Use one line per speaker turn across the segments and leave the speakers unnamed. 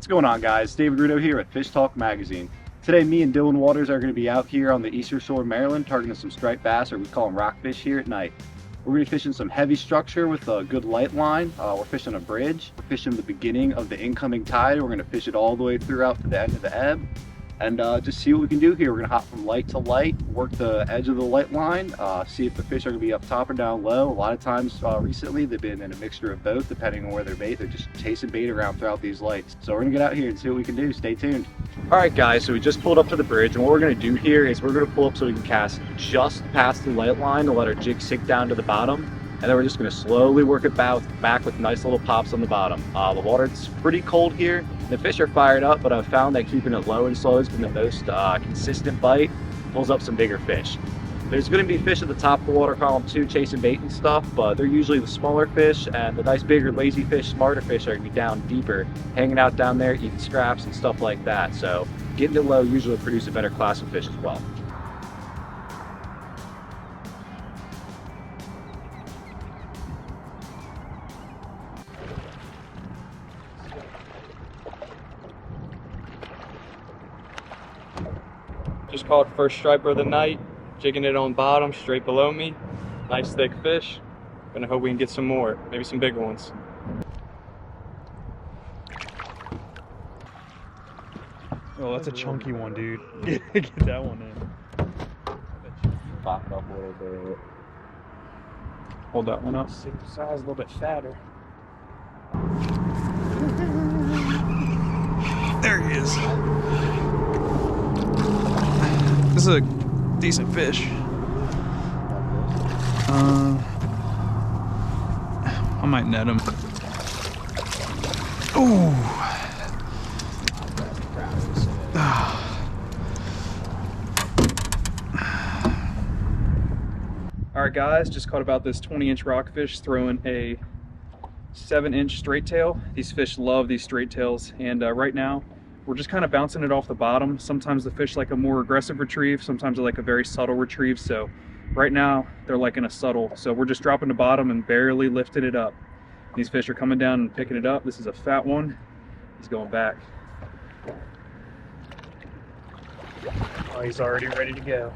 going on, guys? David Rudo here at FishTalk magazine. Today me and Dylan Waters are going to be out here on the eastern shore of Maryland targeting some striped bass, or we call them rockfish, here at night. We're going to be fishing some heavy structure with a good light line. We're fishing a bridge. We're fishing the beginning of the incoming tide. We're going to fish it all the way throughout to the end of the ebb and just see what we can do here. We're going to hop from light to light, work the edge of the light line, see if the fish are going to be up top or down low. A lot of times recently they've been in a mixture of both depending on where they're bait. They're just chasing bait around throughout these lights. So we're going to get out here and see what we can do. Stay tuned. Alright guys, so we just pulled up to the bridge, and what we're going to do here is we're going to pull up so we can cast just past the light line to let our jig sink down to the bottom. And then we're just going to slowly work it back with nice little pops on the bottom. The water's pretty cold here. The fish are fired up, but I've found that keeping it low and slow has been the most consistent bite. Pulls up some bigger fish. There's going to be fish at the top of the water column too, chasing bait and stuff, but they're usually the smaller fish, and the nice bigger lazy fish, smarter fish are going to be down deeper, hanging out down there, eating scraps and stuff like that. So getting it low usually produces a better class of fish as well.
Just caught first striper of the night, jigging it on bottom, straight below me. Nice thick fish. Gonna hope we can get some more, maybe some bigger ones.
Oh, that's a chunky one, dude. Get that one in.
Pop it up a little bit. Hold that one up.
Size, a little bit fatter. There he is. This is a decent fish. I might net him. Ooh. Alright guys, just caught about this 20-inch rockfish throwing a 7-inch straight tail. These fish love these straight tails, and right now we're just kind of bouncing it off the bottom. Sometimes the fish like a more aggressive retrieve, sometimes they like a very subtle retrieve. So right now they're like in a subtle. So we're just dropping the bottom and barely lifting it up. These fish are coming down and picking it up. This is a fat one. He's going back. Oh, he's already ready to go.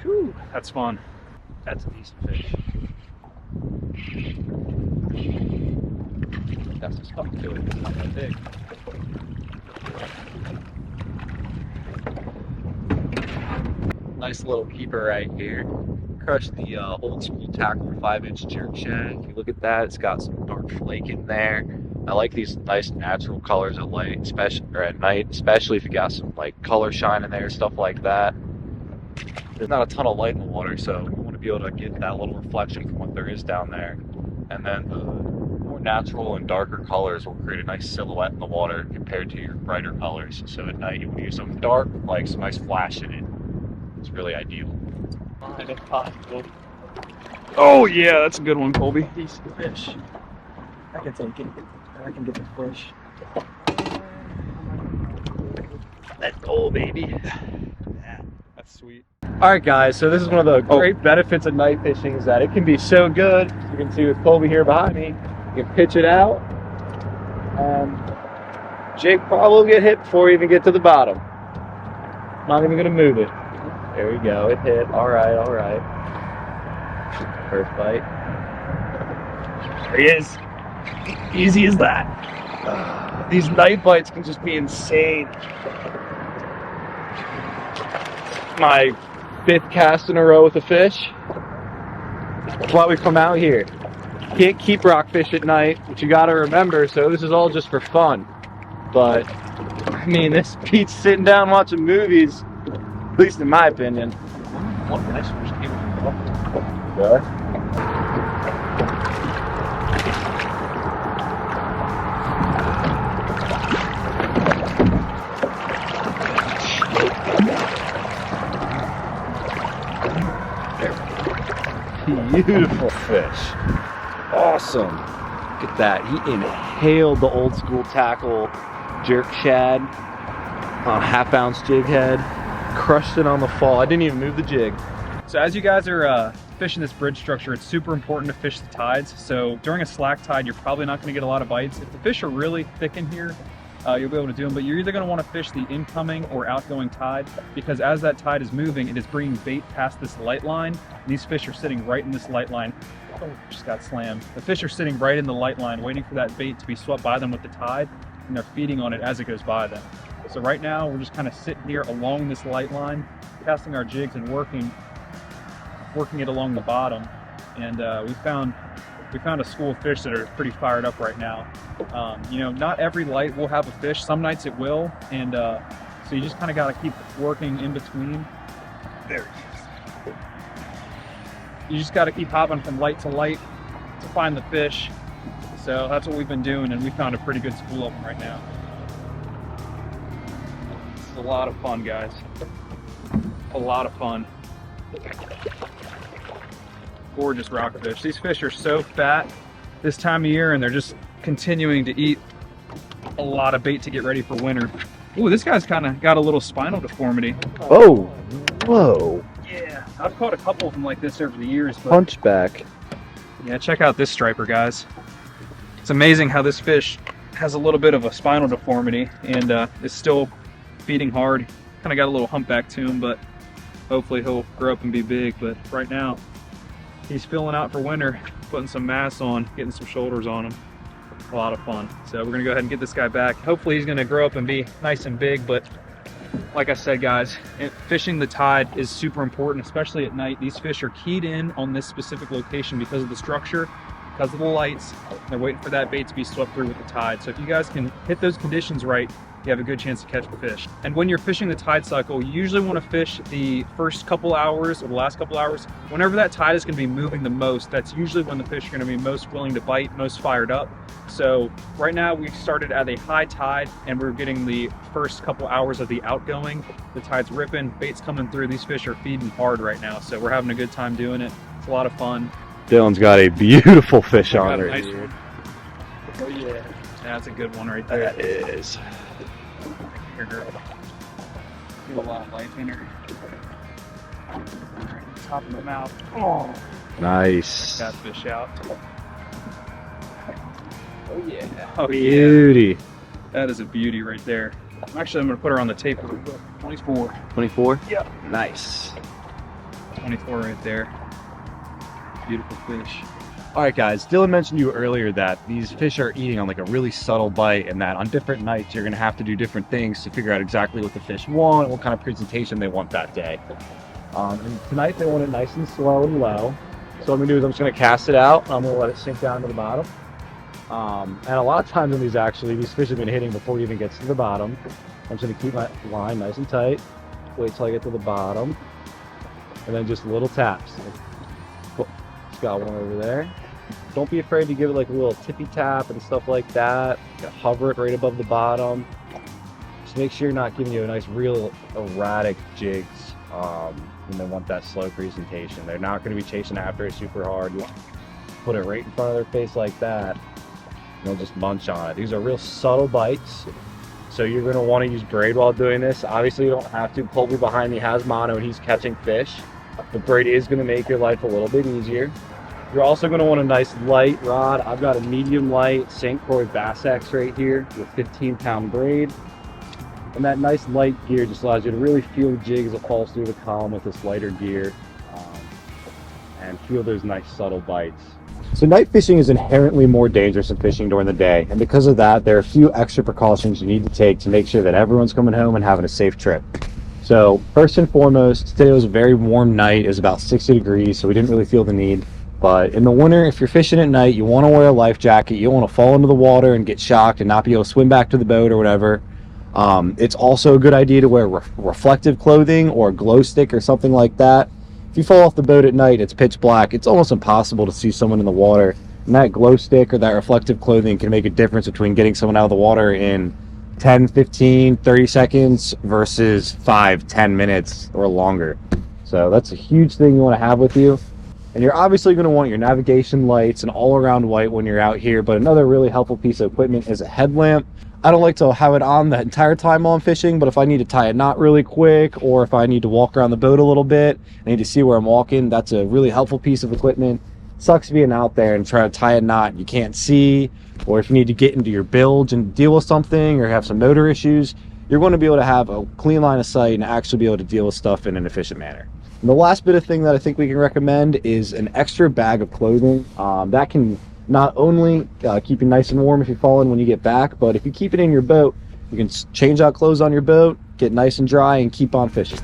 Whew, that's fun. That's a decent fish.
That's just stuck to it. It's not that big. Nice little keeper right here. Crushed the old school tackle 5-inch jerk shad. If you look at that, it's got some dark flake in there. I like these nice natural colors at light, especially or at night, especially if you got some like color shine in there, stuff like that. There's not a ton of light in the water, so you want to be able to get that little reflection from what there is down there. And then the more natural and darker colors will create a nice silhouette in the water compared to your brighter colors. So at night you want to use something dark, like some nice flash in it. It's really ideal.
If possible. Oh yeah, that's a good one, Colby.
Decent fish. I can take it. I can get the fish. Let's go, baby.
That's sweet.
Alright guys, so this is one of the great benefits of night fishing, is that it can be so good. You can see with Colby here behind me, you can pitch it out, and jig probably will get hit before you even get to the bottom. Not even going to move it. There we go, it hit. Alright, alright. First bite.
There he is. Easy as that.
These night bites can just be insane. My 5th cast in a row with a fish. That's why we come out here. Can't keep rockfish at night, which you gotta remember, so this is all just for fun. But, I mean, this beats sitting down watching movies, at least in my opinion.
What nice fish came up.
Yeah. Beautiful fish. Awesome. Look at that. He inhaled the old school tackle jerk shad on a 1/2 ounce jig head. Crushed it on the fall. I didn't even move the jig.
So as you guys are fishing this bridge structure, it's super important to fish the tides. So during a slack tide, you're probably not going to get a lot of bites. If the fish are really thick in here, you'll be able to do them, but you're either going to want to fish the incoming or outgoing tide, because as that tide is moving, it is bringing bait past this light line. These fish are sitting right in this light line. Oh, just got slammed. The fish are sitting right in the light line, waiting for that bait to be swept by them with the tide, and they're feeding on it as it goes by them. So right now, we're just kind of sitting here along this light line, casting our jigs and working it along the bottom. And we found a school of fish that are pretty fired up right now. You know, not every light will have a fish. Some nights it will, and so you just kind of got to keep working in between. There he is. You just got to keep hopping from light to light to find the fish. So that's what we've been doing, and we found a pretty good school of them right now. It's a lot of fun, guys. A lot of fun. Gorgeous rockfish. These fish are so fat this time of year, and they're just continuing to eat a lot of bait to get ready for winter. Ooh, this guy's kind of got a little spinal deformity.
Oh, whoa.
Yeah, I've caught a couple of them like this over the years. But
Punchback.
yeah, check out this striper, guys. It's amazing how this fish has a little bit of a spinal deformity and is still feeding hard. Kind of got a little humpback to him, but hopefully he'll grow up and be big. But right now, he's filling out for winter, putting some mass on, getting some shoulders on him. A lot of fun. So we're gonna go ahead and get this guy back. Hopefully he's gonna grow up and be nice and big, but like I said, guys, fishing the tide is super important, especially at night. These fish are keyed in on this specific location because of the structure, because of the lights. They're waiting for that bait to be swept through with the tide. So if you guys can hit those conditions right, you have a good chance to catch the fish. And when you're fishing the tide cycle, you usually want to fish the first couple hours or the last couple hours. Whenever that tide is going to be moving the most, that's usually when the fish are going to be most willing to bite, most fired up. So right now we started at a high tide and we're getting the first couple hours of the outgoing. The tide's ripping, bait's coming through. These fish are feeding hard right now. So we're having a good time doing it. It's a lot of fun.
Dylan's got a beautiful fish on
Got a
right
nice
here.
one. Oh yeah, that's a good one right there.
That is.
Here, girl. Get a lot of life in her. Top of the mouth. Oh,
Nice.
that fish out. Oh yeah. Oh yeah.
Beauty.
That is a beauty right there. Actually, I'm gonna put her on the tape. 24.
24?
Yep.
Nice.
24 right there. Beautiful fish.
All right, guys. Dylan mentioned to you earlier that these fish are eating on like a really subtle bite, and that on different nights you're going to have to do different things to figure out exactly what the fish want, what kind of presentation they want that day. And tonight they want it nice and slow and low. So what I'm going to do is I'm just going to cast it out. I'm going to let it sink down to the bottom. And a lot of times in these fish have been hitting before it even gets to the bottom. I'm just going to keep my line nice and tight. Wait till I get to the bottom, and then just little taps. Cool. Just got one over there. Don't be afraid to give it like a little tippy tap and stuff like that. You know, hover it right above the bottom. Just make sure you're not giving you a nice, real erratic jigs when they want that slow presentation. They're not going to be chasing after it super hard. You want to put it right in front of their face like that, and they'll just munch on it. These are real subtle bites, so you're going to want to use braid while doing this. Obviously, you don't have to. Colby behind me has mono and he's catching fish. The braid is going to make your life a little bit easier. You're also going to want a nice light rod. I've got a medium light St. Croix Bass X right here with 15-pound braid. And that nice light gear just allows you to really feel the jig as it falls through the column with this lighter gear, and feel those nice subtle bites. So night fishing is inherently more dangerous than fishing during the day. And because of that, there are a few extra precautions you need to take to make sure that everyone's coming home and having a safe trip. So first and foremost, today was a very warm night. It was about 60 degrees, so we didn't really feel the need. But in the winter, if you're fishing at night, you want to wear a life jacket. You don't want to fall into the water and get shocked and not be able to swim back to the boat or whatever. It's also a good idea to wear reflective clothing or a glow stick or something like that. If you fall off the boat at night, it's pitch black. It's almost impossible to see someone in the water. And that glow stick or that reflective clothing can make a difference between getting someone out of the water in 10, 15, 30 seconds versus 5, 10 minutes or longer. So that's a huge thing you want to have with you. And you're obviously going to want your navigation lights and all-around light when you're out here, but another really helpful piece of equipment is a headlamp. I don't like to have it on the entire time while I'm fishing, but if I need to tie a knot really quick, or if I need to walk around the boat a little bit, I need to see where I'm walking, that's a really helpful piece of equipment. Sucks being out there and trying to tie a knot you can't see, or if you need to get into your bilge and deal with something or have some motor issues, you're going to be able to have a clean line of sight and actually be able to deal with stuff in an efficient manner. And the last bit of thing that I think we can recommend is an extra bag of clothing. That can not only keep you nice and warm if you fall in when you get back, but if you keep it in your boat, you can change out clothes on your boat, get nice and dry, and keep on fishing.